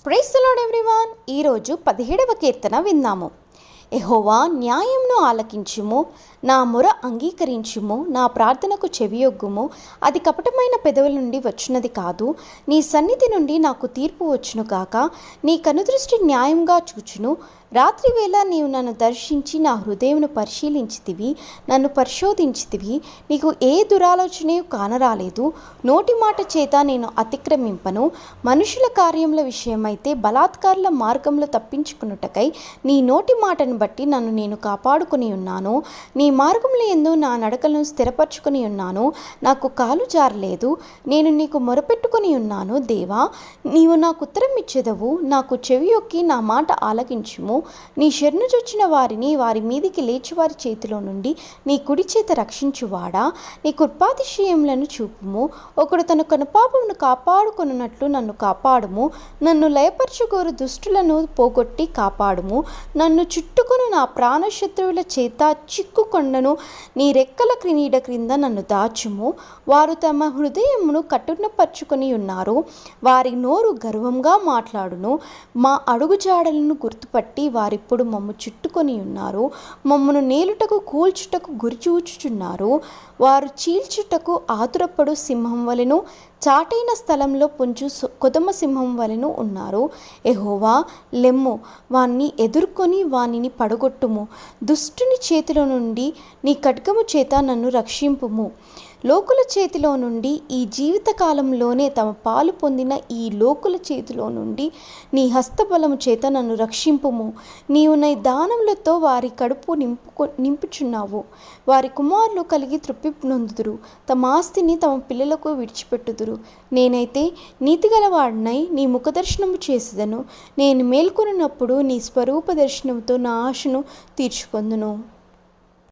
Praise the lord everyone. ఈరోజు 17వ కీర్తన విందాము. యెహోవా న్యాయమును ఆలకించుము, నా మొర అంగీకరించుము, నా ప్రార్థనకు చెవియొగ్గుము. అది కపటమైన పెదవుల నుండి వచ్చినది కాదు. నీ సన్నిధి నుండి నాకు తీర్పు వచ్చును గాక. నీ కనుదృష్టి న్యాయంగా చూచును. రాత్రివేళ నీవు నన్ను దర్శించి నా హృదయమును పరిశీలించితివి, నన్ను పరిశోధించితివి. నీకు ఏ దురాలోచనయు కానరాలేదు. నోటి మాట చేత నేను అతిక్రమింపను. మనుషుల కార్యముల విషయమైతే బలాత్కారుల మార్గంలో తప్పించుకున్నటకై నీ నోటి మాటను బట్టి నన్ను నేను కాపాడుకుని ఉన్నాను. నీ మార్గముల యందు నా నడకలను స్థిరపరచుకుని ఉన్నాను. నాకు కాలు జారలేదు. నేను నీకు మొరపెట్టుకుని ఉన్నాను. దేవా, నీవు నాకు ఉత్తరం ఇచ్చెదవు. నాకు చెవియొక్కి నా మాట ఆలకించుము. నీ శరణు చొచ్చిన వారిని వారి మీదికి లేచి వారి చేతిలో నుండి నీ కుడి చేత రక్షించువాడా, నీ కృపాతిశయములను చూపుము. ఒకడు తన కనుపాపమును కాపాడుకొనున్నట్లు నన్ను కాపాడుము. నన్ను లయపరచుకోరు దుష్టులను పోగొట్టి కాపాడుము. నన్ను చుట్టుకొను నా ప్రాణశత్రువుల చేత చిక్కుకొండను. నీ రెక్కల క్రీడ క్రింద నన్ను దాచుము. వారు తమ హృదయమును కఠినపరుచుకొని ఉన్నారు. వారి నోరు గర్వంగా మాట్లాడును. మా అడుగుజాడలను గుర్తుపట్టి వారిప్పుడు మమ్ము చుట్టుకొని ఉన్నారు. మమ్మను నేలుటకు కూల్చుటకు గురిచూచుచున్నారు. వారు చీల్చుటకు ఆతురపడు సింహం వలెను, చాటైన స్థలంలో పుంజు కొదమ సింహం వలెను ఉన్నారు. యెహోవా, లెమ్ము, వాణ్ణి ఎదుర్కొని వానిని పడగొట్టుము. దుష్టుని చేతిలో నుండి నీ ఖడ్గము చేత నన్ను రక్షింపుము. లోకుల చేతిలో నుండి, ఈ జీవితకాలంలోనే తమ పాలు పొందిన ఈ లోకుల చేతిలో నుండి నీ హస్తబలము చేత నన్ను రక్షింపుము. నీవు నీ దానములతో వారి కడుపు నింపుచున్నావు. వారి కుమారులు కలిగి తృప్తి నొందుదురు. తమ ఆస్తిని తమ పిల్లలకు విడిచిపెట్టుదురు. నేనైతే నీతిగలవాడినై నీ ముఖదర్శనము చేసేదను. నేను మేల్కొనినప్పుడు నీ స్వరూప దర్శనముతో నా ఆశను తీర్చుకొందును.